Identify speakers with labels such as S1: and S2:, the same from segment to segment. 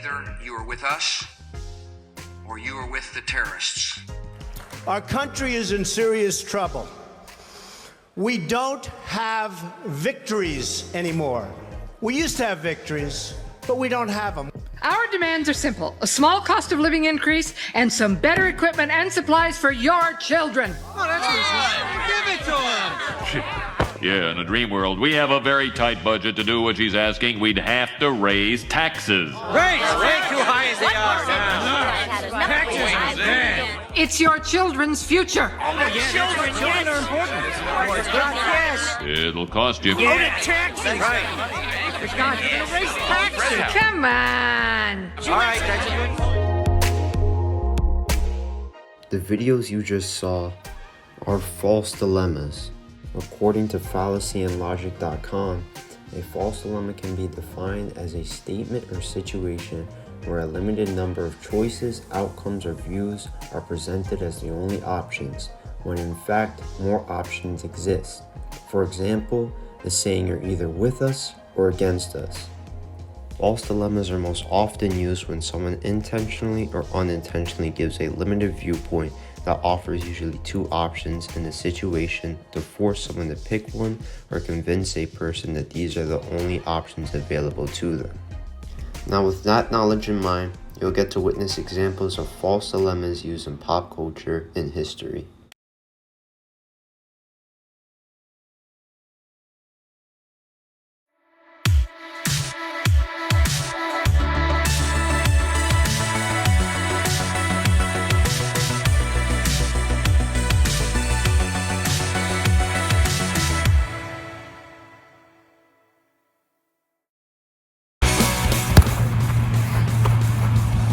S1: Either you are with us or you are with the terrorists.
S2: Our country is in serious trouble. We don't have victories anymore. We used to have victories, but we don't have them.
S3: Our demands are simple: a small cost of living increase and some better equipment and supplies for your children.
S4: Oh, that's right. Give it to him.
S5: Yeah, in a dream world, we have a very tight budget to do what she's asking. We'd have to raise taxes.
S4: Way too high as they are. Taxes, man.
S3: It's your children's future.
S4: Children are important. Yes.
S5: It'll cost you.
S4: Taxes. Right. Raise taxes.
S3: Come on.
S4: All right, that's
S6: The videos you just saw are false dilemmas. According to Fallacy and Logic.com, a false dilemma can be defined as a statement or situation where a limited number of choices, outcomes, or views are presented as the only options, when in fact more options exist. For example, the saying "you're either with us or against us." False dilemmas are most often used when someone intentionally or unintentionally gives a limited viewpoint that offers usually two options in a situation to force someone to pick one or convince a person that these are the only options available to them. Now, with that knowledge in mind, you'll get to witness examples of false dilemmas used in pop culture and history.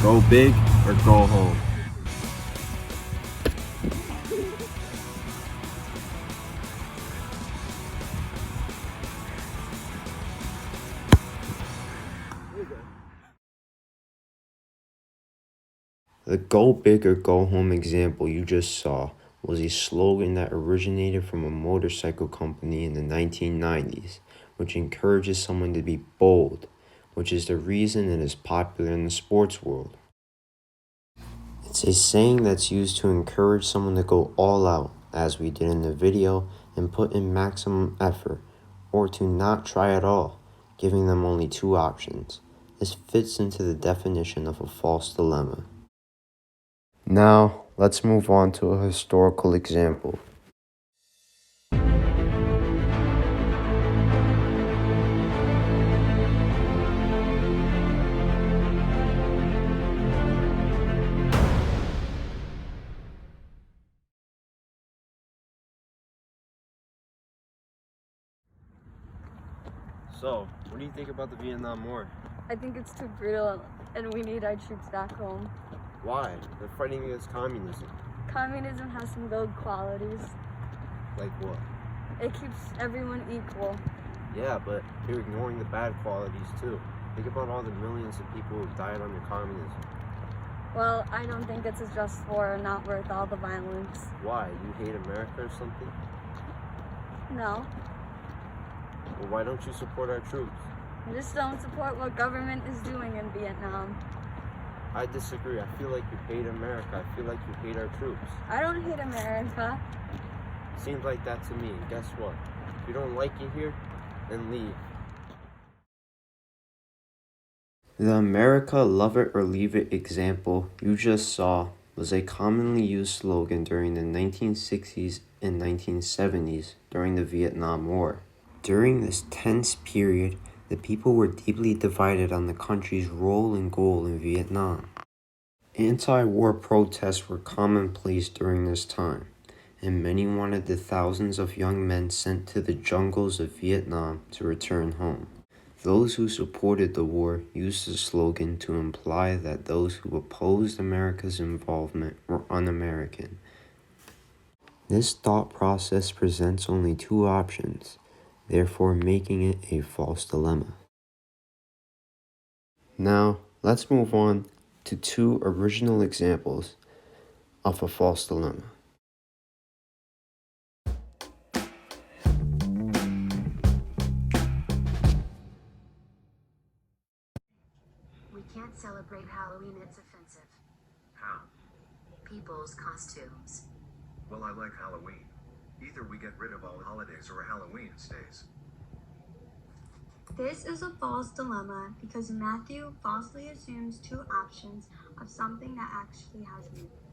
S7: Go big or go home.
S6: The "go big or go home" example you just saw was a slogan that originated from a motorcycle company in the 1990s, which encourages someone to be bold, which is the reason it is popular in the sports world. It's a saying that's used to encourage someone to go all out, as we did in the video, and put in maximum effort, or to not try at all, giving them only two options. This fits into the definition of a false dilemma. Now, let's move on to a historical example.
S7: So, what do you think about the Vietnam War?
S8: I think it's too brutal, and we need our troops back home.
S7: Why? They're fighting against communism.
S8: Communism has some good qualities.
S7: Like what?
S8: It keeps everyone equal.
S7: Yeah, but you're ignoring the bad qualities too. Think about all the millions of people who died under communism.
S8: Well, I don't think it's a just war, not worth all the violence.
S7: Why? You hate America or something?
S8: No,
S7: Well, why don't you support our troops?
S8: I just don't support what government is doing in Vietnam.
S7: I disagree. I feel like you hate America. I feel like you hate our troops.
S8: I don't hate America.
S7: Seems like that to me. And guess what? If you don't like it here, then leave.
S6: The "America, love it or leave it" example you just saw was a commonly used slogan during the 1960s and 1970s during the Vietnam War. During this tense period, the people were deeply divided on the country's role and goal in Vietnam. Anti-war protests were commonplace during this time, and many wanted the thousands of young men sent to the jungles of Vietnam to return home. Those who supported the war used the slogan to imply that those who opposed America's involvement were un-American. This thought process presents only two options, therefore making it a false dilemma. Now, let's move on to two original examples of a false dilemma.
S3: We
S9: can't celebrate Halloween, it's offensive.
S10: How?
S9: People's costumes.
S10: Well, I like Halloween. Either we get rid of all holidays or Halloween stays.
S8: This is a false dilemma because Matthew falsely assumes two options of something that actually has meaning.